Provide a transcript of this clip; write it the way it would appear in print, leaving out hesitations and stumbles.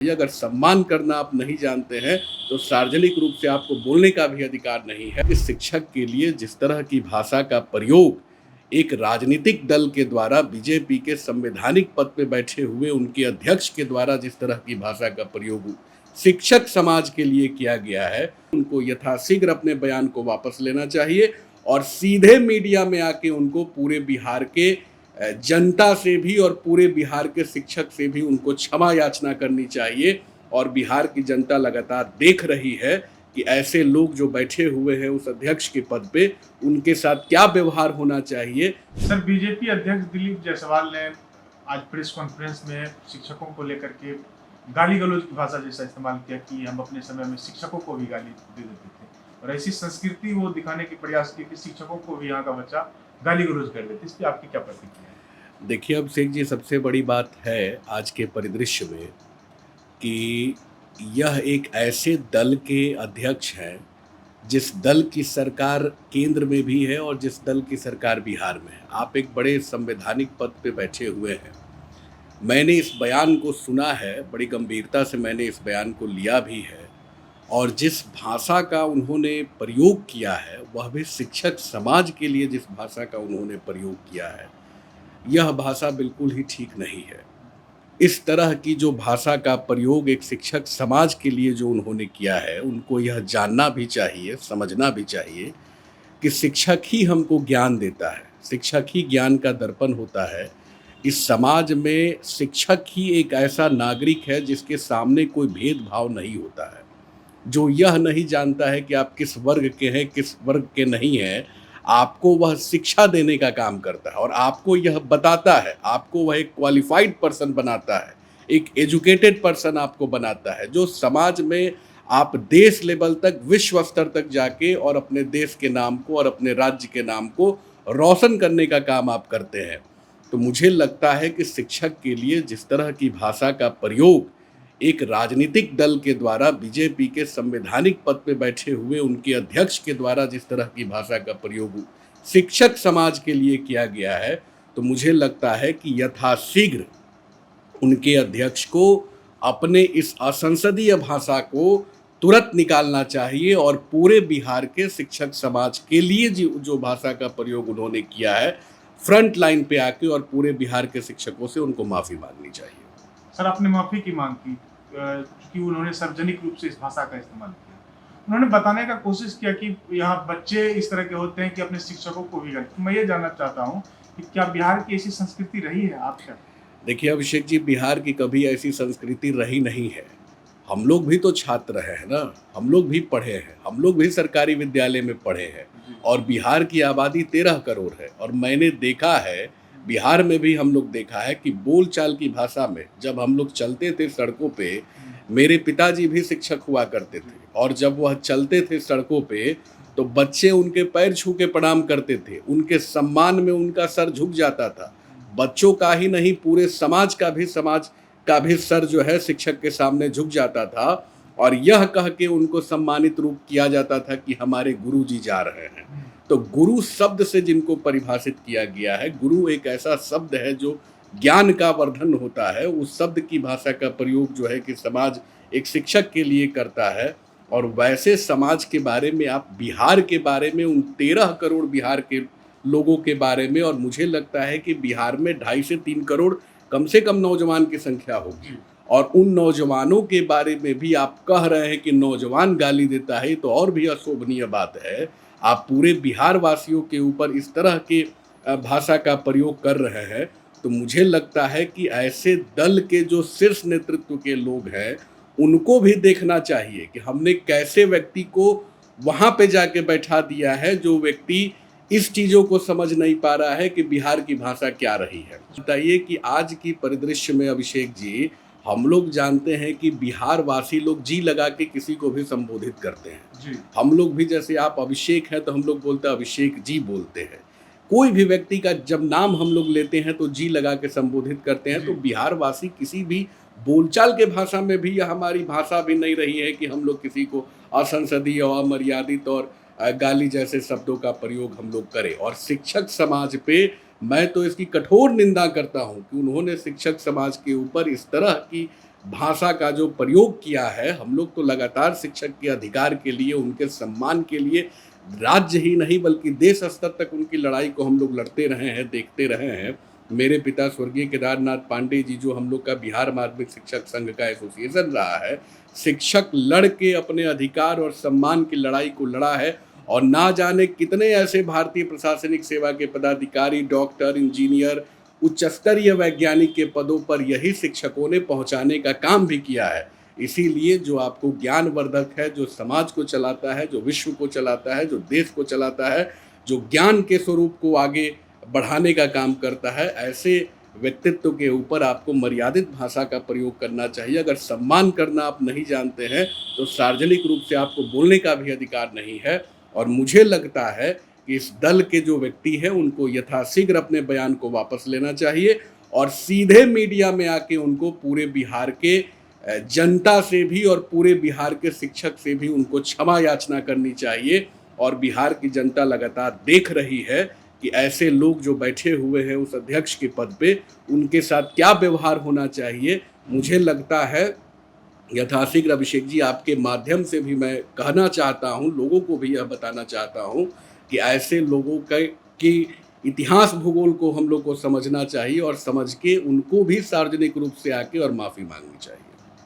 अगर सम्मान करना आप नहीं जानते हैं तो सार्वजनिक रूप से आपको बोलने का भी अधिकार नहीं है। इस शिक्षक के लिए जिस तरह की भाषा का प्रयोग एक राजनीतिक दल के द्वारा बीजेपी के संवैधानिक पद पे बैठे हुए उनके अध्यक्ष के द्वारा जिस तरह की भाषा का प्रयोग शिक्षक समाज के लिए किया गया है, उनको यथाशीघ्र अपने बयान को वापस लेना चाहिए और सीधे मीडिया में आके उनको पूरे बिहार के जनता से भी और पूरे बिहार के शिक्षक से भी उनको क्षमा याचना करनी चाहिए। और बिहार की जनता लगातार देख रही है कि ऐसे लोग जो बैठे हुए हैं उस अध्यक्ष के पद पे, उनके साथ क्या व्यवहार होना चाहिए। सर, बीजेपी अध्यक्ष दिलीप जायसवाल ने आज प्रेस कॉन्फ्रेंस में शिक्षकों को लेकर के गाली गलौज की भाषा जैसा इस्तेमाल किया कि हम अपने समय में शिक्षकों को भी गाली दे देते थे, और ऐसी संस्कृति वो दिखाने की प्रयास की कि शिक्षकों को भी यहाँ का बच्चा गाली गलौज कर देते। इस पर आपकी क्या प्रतिक्रिया है? देखिए अभिषेक जी, सबसे बड़ी बात है आज के परिदृश्य में कि यह एक ऐसे दल के अध्यक्ष हैं जिस दल की सरकार केंद्र में भी है और जिस दल की सरकार बिहार में है। आप एक बड़े संवैधानिक पद पे बैठे हुए हैं। मैंने इस बयान को सुना है, बड़ी गंभीरता से मैंने इस बयान को लिया भी है, और जिस भाषा का उन्होंने प्रयोग किया है वह भी शिक्षक समाज के लिए जिस भाषा का उन्होंने प्रयोग किया है, यह भाषा बिल्कुल ही ठीक नहीं है। इस तरह की जो भाषा का प्रयोग एक शिक्षक समाज के लिए जो उन्होंने किया है, उनको यह जानना भी चाहिए, समझना भी चाहिए कि शिक्षक ही हमको ज्ञान देता है, शिक्षक ही ज्ञान का दर्पण होता है। इस समाज में शिक्षक ही एक ऐसा नागरिक है जिसके सामने कोई भेदभाव नहीं होता है, जो यह नहीं जानता है कि आप किस वर्ग के हैं, किस वर्ग के नहीं हैं। आपको वह शिक्षा देने का काम करता है और आपको यह बताता है, आपको वह एक क्वालिफाइड पर्सन बनाता है, एक एजुकेटेड पर्सन आपको बनाता है, जो समाज में आप देश लेवल तक, विश्व स्तर तक जाके और अपने देश के नाम को और अपने राज्य के नाम को रोशन करने का काम आप करते हैं। तो मुझे लगता है कि शिक्षक के लिए जिस तरह की भाषा का प्रयोग एक राजनीतिक दल के द्वारा बीजेपी के संवैधानिक पद पे बैठे हुए उनके अध्यक्ष के द्वारा जिस तरह की भाषा का प्रयोग शिक्षक समाज के लिए किया गया है, तो मुझे लगता है कि यथाशीघ्र उनके अध्यक्ष को अपने इस असंसदीय भाषा को तुरंत निकालना चाहिए और पूरे बिहार के शिक्षक समाज के लिए जो भाषा का प्रयोग उन्होंने किया है, फ्रंट लाइन पे आके और पूरे बिहार के शिक्षकों से उनको माफ़ी मांगनी चाहिए। सर, आपने माफी की मांग की क्योंकि उन्होंने सार्वजनिक रूप से इस भाषा का इस्तेमाल किया। उन्होंने बताने का कोशिश किया कि यहाँ बच्चे इस तरह के होते हैं कि अपने शिक्षकों को भी गाली। मैं ये जानना चाहता हूँ कि क्या बिहार की ऐसी संस्कृति रही है आप क्या? देखिए अभिषेक जी, बिहार की कभी ऐसी संस्कृति रही नहीं है। हम लोग भी तो छात्र रहे हैं ना, हम लोग भी पढ़े हैं, हम लोग भी सरकारी विद्यालय में पढ़े हैं और बिहार की आबादी 13 करोड़ है। और मैंने देखा है, बिहार में भी हम लोग देखा है कि बोलचाल की भाषा में जब हम लोग चलते थे सड़कों पे, मेरे पिताजी भी शिक्षक हुआ करते थे और जब वह चलते थे सड़कों पे तो बच्चे उनके पैर छू के प्रणाम करते थे, उनके सम्मान में उनका सर झुक जाता था। बच्चों का ही नहीं, पूरे समाज का भी सर जो है शिक्षक के सामने झुक जाता था और यह कह के उनको सम्मानित रूप किया जाता था कि हमारे गुरु जी जा रहे हैं। तो गुरु शब्द से जिनको परिभाषित किया गया है, गुरु एक ऐसा शब्द है जो ज्ञान का वर्धन होता है। उस शब्द की भाषा का प्रयोग जो है कि समाज एक शिक्षक के लिए करता है, और वैसे समाज के बारे में आप बिहार के बारे में, उन 13 करोड़ बिहार के लोगों के बारे में, और मुझे लगता है कि बिहार में 2.5 से 3 करोड़ कम से कम नौजवान की संख्या होगी, और उन नौजवानों के बारे में भी आप कह रहे हैं कि नौजवान गाली देता है, तो और भी अशोभनीय बात है। आप पूरे बिहार वासियों के ऊपर इस तरह के भाषा का प्रयोग कर रहे हैं, तो मुझे लगता है कि ऐसे दल के जो शीर्ष नेतृत्व के लोग हैं उनको भी देखना चाहिए कि हमने कैसे व्यक्ति को वहाँ पे जाके बैठा दिया है, जो व्यक्ति इस चीज़ों को समझ नहीं पा रहा है कि बिहार की भाषा क्या रही है। बताइए कि आज की परिदृश्य में अभिषेक जी, हम लोग जानते हैं कि बिहार वासी लोग जी लगा के किसी को भी संबोधित करते हैं जी। हम लोग भी, जैसे आप अभिषेक हैं तो हम लोग बोलते हैं अभिषेक जी बोलते हैं। कोई भी व्यक्ति का जब नाम हम लोग लेते हैं तो जी लगा के संबोधित करते हैं। तो बिहार वासी किसी भी बोलचाल के भाषा में भी, यह हमारी भाषा भी नहीं रही है कि हम लोग किसी को असंसदीय और अमर्यादित और गाली जैसे शब्दों का प्रयोग हम लोग करें। और शिक्षक समाज पे मैं तो इसकी कठोर निंदा करता हूं कि उन्होंने शिक्षक समाज के ऊपर इस तरह की भाषा का जो प्रयोग किया है, हम लोग तो लगातार शिक्षक के अधिकार के लिए, उनके सम्मान के लिए राज्य ही नहीं बल्कि देश स्तर तक उनकी लड़ाई को हम लोग लड़ते रहे हैं, देखते रहे हैं। मेरे पिता स्वर्गीय केदारनाथ पांडे जी, जो हम लोग का बिहार माध्यमिक शिक्षक संघ का एसोसिएशन रहा है, शिक्षक लड़ के अपने अधिकार और सम्मान की लड़ाई को लड़ा है। और ना जाने कितने ऐसे भारतीय प्रशासनिक सेवा के पदाधिकारी, डॉक्टर, इंजीनियर, उच्च स्तरीय वैज्ञानिक के पदों पर यही शिक्षकों ने पहुंचाने का काम भी किया है। इसीलिए जो आपको ज्ञानवर्धक है, जो समाज को चलाता है, जो विश्व को चलाता है, जो देश को चलाता है, जो ज्ञान के स्वरूप को आगे बढ़ाने का काम करता है, ऐसे व्यक्तित्व के ऊपर आपको मर्यादित भाषा का प्रयोग करना चाहिए। अगर सम्मान करना आप नहीं जानते हैं तो सार्वजनिक रूप से आपको बोलने का भी अधिकार नहीं है। और मुझे लगता है कि इस दल के जो व्यक्ति हैं उनको यथाशीघ्र अपने बयान को वापस लेना चाहिए और सीधे मीडिया में आके उनको पूरे बिहार के जनता से भी और पूरे बिहार के शिक्षक से भी उनको क्षमा याचना करनी चाहिए। और बिहार की जनता लगातार देख रही है कि ऐसे लोग जो बैठे हुए हैं उस अध्यक्ष के पद पे, उनके साथ क्या व्यवहार होना चाहिए। मुझे लगता है यथाशीघ्र अभिषेक जी, आपके माध्यम से भी मैं कहना चाहता हूँ, लोगों को भी यह बताना चाहता हूँ कि ऐसे लोगों की इतिहास भूगोल को हम लोग को समझना चाहिए और समझ के उनको भी सार्वजनिक रूप से आके और माफ़ी मांगनी चाहिए।